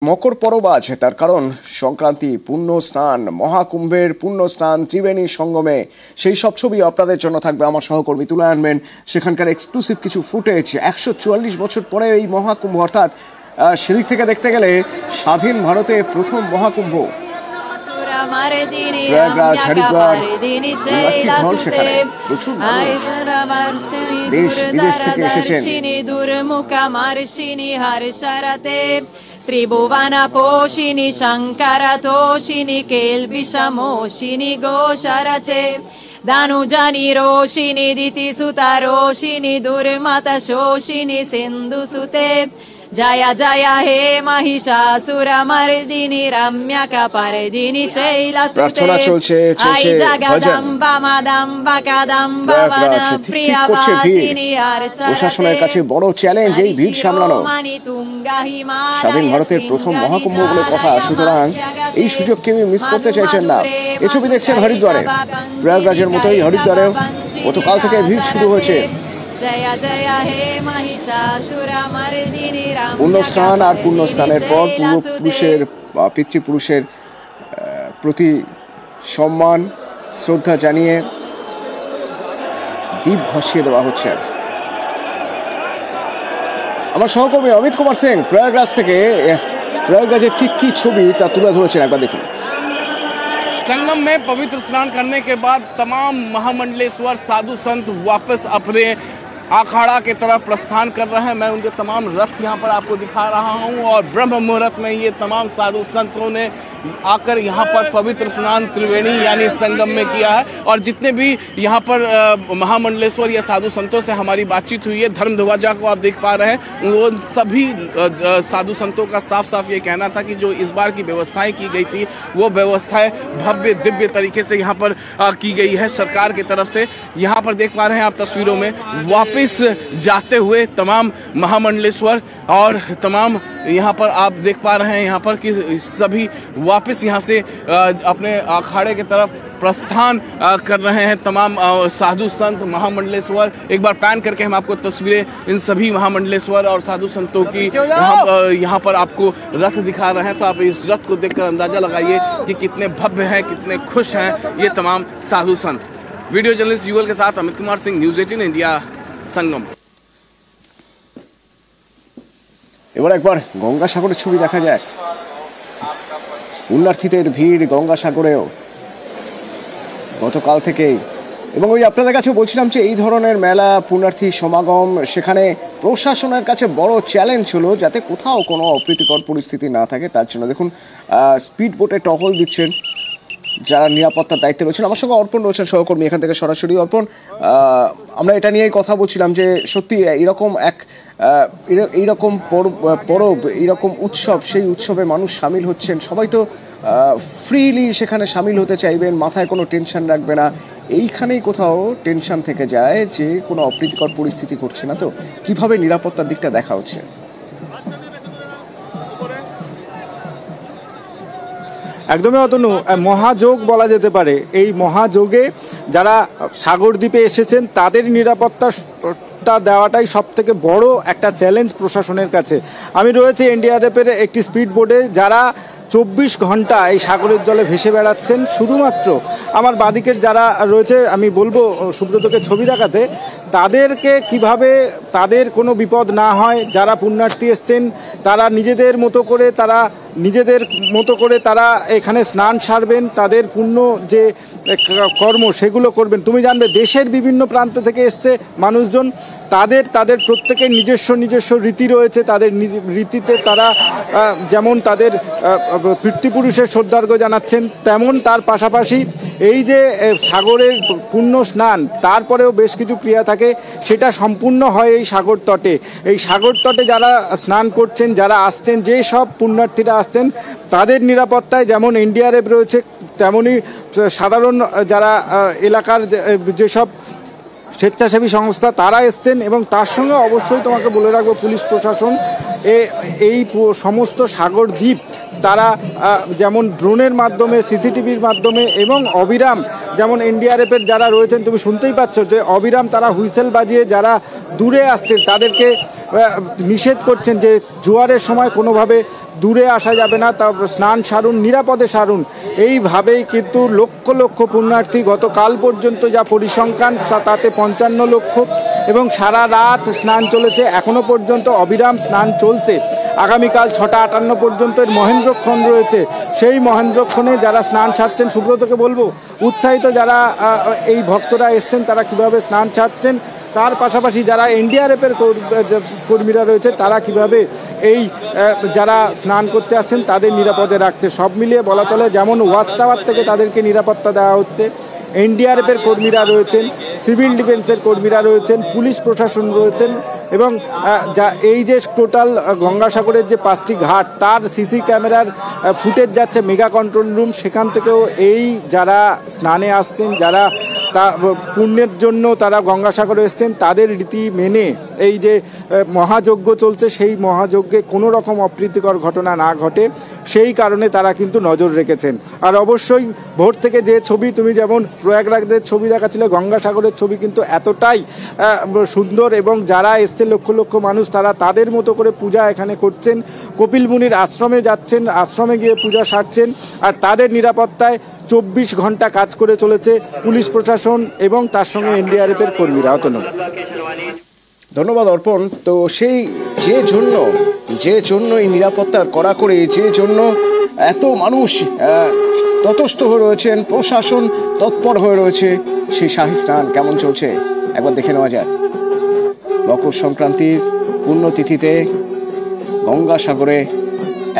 মকর পরব আছে, তার কারণ সংক্রান্তি, পুণ্য স্নান, মহাকুম্ভের পুণ্য স্নান, ত্রিবেণী সঙ্গমে সেই সব ছবি আপনাদের জন্য থাকবে। আমার সহকর্মী তুলে আনবেন সেখানকার এক্সক্লুসিভ কিছু ফুটেজ। 144 বছর পরে এই মহাকুম্ভ, অর্থাৎ সেদিক থেকে দেখতে গেলে স্বাধীন ভারতে প্রথম মহাকুম্ভ। প্রয়াগরাজ, হরিদ্বার, ঢল, সেখানে প্রচুর মানুষ দেশ বিদেশ থেকে এসেছেন। ত্রিভুবন পোষিনী শঙ্কর তোষিনী কেলবিষমোষিনী গোশরচে দানুজানি রোষিনী দিতি সুতা রোষিনী দুর্মত শোষিনী সিন্ধু সুতে জয় জয় হে মহিষাসুরমর্দিনী রম্যক পরদিনী শৈলসুতে আই জগদম্বা মদম্বা কদম্বা বন প্রিয়বাসিনী প্রশাসনের কাছে বড় চ্যালেঞ্জ এই ভিড় সামলানো। স্বাধীন ভারতের প্রথম মহাকুম্ভ বলে কথা, সুতরাং এই সুযোগ কেউ মিস করতে চাইছেন না। এ ছবি দেখছেন হরিদ্বারে। প্রয়াগরাজের মতোই হরিদ্বারেও গতকাল থেকে ভিড় শুরু হয়েছে। পুণ্যস্নান আর পুণ্যস্নানের পর পূর্বপুরুষের বা পিতৃপুরুষের প্রতি সম্মান শ্রদ্ধা জানিয়ে দীপ ভাসিয়ে দেওয়া হচ্ছে। আমার সহকর্মী অমিত কুমার সিং প্রয়াগরাজ থেকে প্রয়াগরাজের ঠিক কি ছবি তা তুলে ধরেছেন, একবার দেখুন। संगम में पवित्र स्नान करने के बाद तमाम महामंडलेश्वर साधु संत वापस अपने अखाड़ा की तरफ प्रस्थान कर रहे हैं। मैं उनके तमाम रथ यहाँ पर आपको दिखा रहा हूँ और ब्रह्म मुहूर्त में ये तमाम साधु संतों ने आकर यहाँ पर पवित्र स्नान त्रिवेणी यानी संगम में किया है। और जितने भी यहाँ पर महामंडलेश्वर या साधु संतों से हमारी बातचीत हुई है, धर्म ध्वजा को आप देख पा रहे हैं, वो सभी साधु संतों का साफ साफ ये कहना था कि जो इस बार की व्यवस्थाएं की गई थी वो व्यवस्थाएं भव्य दिव्य तरीके से यहाँ पर की गई है सरकार की तरफ से। यहाँ पर देख पा रहे हैं आप तस्वीरों में वापस जाते हुए तमाम महामंडलेश्वर और तमाम यहाँ पर आप देख पा रहे हैं यहाँ पर कि सभी वापस यहाँ से अपने अखाड़े की तरफ प्रस्थान कर रहे हैं। तमाम साधु संत महामंडलेश्वर, एक बार पैन करके हम आपको तस्वीरें इन सभी महामंडलेश्वर और साधु संतों की हम यहाँ पर आपको रथ दिखा रहे हैं, तो आप इस रथ को देखकर अंदाजा लगाइए कि कितने भव्य हैं, कितने खुश हैं ये तमाम साधु संत। वीडियो जर्नलिस्ट युगल के साथ अमित कुमार सिंह, न्यूज़ 18 इंडिया, संगम। এবার একবার গঙ্গাসাগরের ছবি দেখা যায়। পুণ্যার্থীদের ভিড় গঙ্গাসাগরেও গতকাল থেকেই, এবং ওই আপনাদের কাছে বলছিলাম যে এই ধরনের মেলা, পুণ্যার্থী সমাগম, সেখানে প্রশাসনের কাছে বড় চ্যালেঞ্জ হলো যাতে কোথাও কোনো অপ্রীতিকর পরিস্থিতি না থাকে। তার জন্য দেখুন স্পিড বোটে টহল দিচ্ছেন যারা নিরাপত্তার দায়িত্বে রয়েছেন। আমার সঙ্গে অর্পণ রয়েছেন সহকর্মী এখান থেকে সরাসরি। অর্পণ, আমরা এটা নিয়েই কথা বলছিলাম যে সত্যি এইরকম পরব, এইরকম উৎসব, সেই উৎসবে মানুষ সামিল হচ্ছেন, সবাই তো ফ্রিলি সেখানে সামিল হতে চাইবেন, মাথায় কোনো টেনশন রাখবে না। এইখানেই কোথাও টেনশন থেকে যায় যে কোনো অপ্রীতিকর পরিস্থিতি ঘটছে না, তো কিভাবে নিরাপত্তার দিকটা দেখা হচ্ছে? একদমই অতনু, মহাযোগ বলা যেতে পারে। এই মহাযোগে যারা সাগরদ্বীপে এসেছেন তাদের নিরাপত্তা দেওয়াটাই সব থেকে বড় একটা চ্যালেঞ্জ প্রশাসনের কাছে। আমি রয়েছি এনডিআরএফের একটি স্পিড বোটে, যারা 24 ঘন্টা এই সাগরের জলে ভেসে বেড়াচ্ছেন। শুধুমাত্র আমার বাঁদিকের যারা রয়েছে, আমি বলবো সুব্রতকে ছবি দেখাতে, তাদেরকে কিভাবে তাদের কোনো বিপদ না হয়। যারা পুণ্যার্থী এসছেন তারা নিজেদের মতো করে তারা এখানে স্নান সারবেন, তাদের পুণ্য যে কর্ম সেগুলো করবেন। তুমি জানবে দেশের বিভিন্ন প্রান্ত থেকে এসছে মানুষজন, তাদের প্রত্যেকের নিজস্ব রীতি রয়েছে। তাদের রীতিতে তারা যেমন তাদের পিতৃপুরুষের শ্রদ্ধার্ঘ্য জানাচ্ছেন, তেমন তার পাশাপাশি এই যে সাগরের পুণ্য স্নান, তারপরেও বেশ কিছু ক্রিয়া থাকে, সেটা সম্পূর্ণ হয় এই সাগর তটে। এই সাগর তটে যারা স্নান করছেন, যারা আসছেন, যে সব পুণ্যার্থীরা আসছেন, তাদের নিরাপত্তায় যেমন এনডিআরএফ রয়েছে, তেমনই সাধারণ যারা এলাকার যেসব স্বেচ্ছাসেবী সংস্থা তারা এসছেন, এবং তার সঙ্গে অবশ্যই তোমাকে বলে রাখবো পুলিশ প্রশাসন এই সমস্ত সাগর দ্বীপ তারা যেমন ড্রোনের মাধ্যমে, সিসিটিভির মাধ্যমে এবং অবিরাম, যেমন এনডিআরএফের যারা রয়েছেন তুমি শুনতেই পাচ্ছ যে অবিরাম তারা হুইসেল বাজিয়ে যারা দূরে আসছেন তাদেরকে নিষেধ করছেন যে জোয়ারের সময় কোনোভাবে দূরে আসা যাবে না, তা স্নান সারুন, নিরাপদে সারুন। এইভাবেই কিন্তু লক্ষ লক্ষ পুণ্যার্থী গতকাল পর্যন্ত যা পরিসংখ্যান তাতে 55 লক্ষ, এবং সারা রাত স্নান চলেছে, এখনো পর্যন্ত অবিরাম স্নান চলছে। আগামীকাল 6টা 58 পর্যন্ত এর মহেন্দ্রক্ষণ রয়েছে। সেই মহেন্দ্রক্ষণে যারা স্নান সারছেন, সুব্রতকে বলবো উৎসাহিত যারা এই ভক্তরা এসছেন তারা কিভাবে স্নান সারছেন, তার পাশাপাশি যারা এনডিআরএফের কর্মীরা রয়েছে তারা কিভাবে এই যারা স্নান করতে আসছেন তাদের নিরাপদে রাখছে। সব মিলিয়ে বলা চলে যেমন ওয়াচ টাওয়ার থেকে তাদেরকে নিরাপত্তা দেওয়া হচ্ছে, এনডিআরএফের কর্মীরা রয়েছেন, সিভিল ডিফেন্সের কর্মীরা রয়েছেন, পুলিশ প্রশাসন রয়েছেন, এবং যা এই যে টোটাল গঙ্গাসাগরের যে 5টি ঘাট তার সিসি ক্যামেরার ফুটেজ যাচ্ছে মেগা কন্ট্রোল রুম, সেখান থেকেও এই যারা স্নানে আসছেন, যারা তা পুণ্যের জন্য তারা গঙ্গাসাগরে এসছেন, তাদের রীতি মেনে এই যে মহাযজ্ঞ চলছে সেই মহাযজ্ঞে কোনো রকম অপ্রীতিকর ঘটনা না ঘটে সেই কারণে তারা কিন্তু নজর রেখেছেন। আর অবশ্যই ভোর থেকে যে ছবি তুমি যেমন প্রয়াগরাজের ছবি দেখাচ্ছিলে, গঙ্গাসাগরের ছবি কিন্তু এতটাই সুন্দর, এবং যারা এসছে লক্ষ লক্ষ মানুষ তারা তাদের মতো করে পূজা এখানে করছেন, কপিল মুনির আশ্রমে যাচ্ছেন, আশ্রমে গিয়ে পূজা সারছেন, আর তাদের নিরাপত্তায় 24 ঘন্টা কাজ করে চলেছে পুলিশ প্রশাসন এবং তার সঙ্গে এনডিআরএফের কর্মীরা। অতনু, ধন্যবাদ অর্পণ। তো সেই যে জন্য এই নিরাপত্তার কড়াকড়ি, যে জন্য এত মানুষ ততস্থ হয়ে রয়েছেন, প্রশাসন তৎপর হয়ে রয়েছে, সেই শাহী স্নান কেমন চলছে একবার দেখে নেওয়া যায়। মকর সংক্রান্তির পুণ্যতিথিতে গঙ্গাসাগরে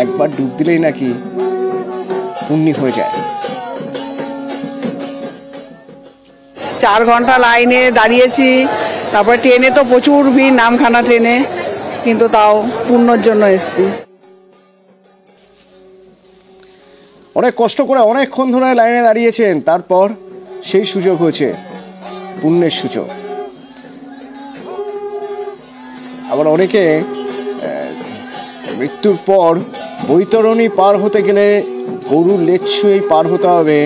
একবার ডুব দিলেই নাকি পুণ্যি হয়ে যায়। 4 ঘন্টা লাইনে দাঁড়িয়েছি, তারপরে ট্রেনে তো প্রচুর ভিড়, নামখানা ট্রেনে, কিন্তু তাও পুণ্যর জন্য এসেছি। অনেক কষ্ট করে অনেকক্ষণ ধরে লাইনে দাঁড়িয়েছেন, তারপর সেই সুযোগ হয়েছে, পুণ্যের সুযোগ। আবার অনেকে মৃত্যুর পর বৈতরণী পার হতে গেলে গরুর লেজ ছুঁয়েই পার হতে হবে,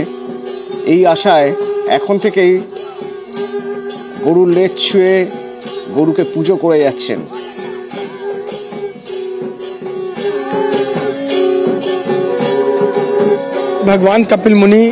এই আশায় এখন থেকেই গরুর লেজ ছুঁয়ে গরুকে পুজো করে যাচ্ছেন। भगवान कपिल मुनि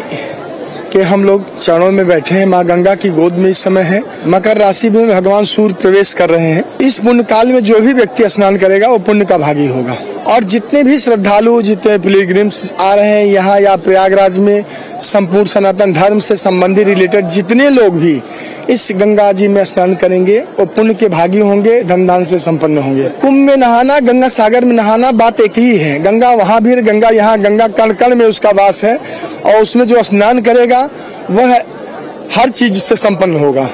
के हम लोग चरणों में बैठे हैं, माँ गंगा की गोद में इस समय है। मकर राशि में भगवान सूर्य प्रवेश कर रहे हैं। इस पुण्य काल में जो भी व्यक्ति स्नान करेगा वो पुण्य का भागी होगा। और जितने भी श्रद्धालु, जितने पिलग्रिम्स आ रहे हैं यहाँ या प्रयागराज में, संपूर्ण सनातन धर्म से संबंधित रिलेटेड जितने लोग भी इस गंगा जी में स्नान करेंगे वो पुण्य के भागी होंगे, धन धान से संपन्न होंगे। कुंभ में नहाना, गंगा सागर में नहाना बात एक ही है। गंगा वहाँ भी, गंगा यहाँ, गंगा कण कण में उसका वास है, और उसमें जो स्नान करेगा वह हर चीज से संपन्न होगा।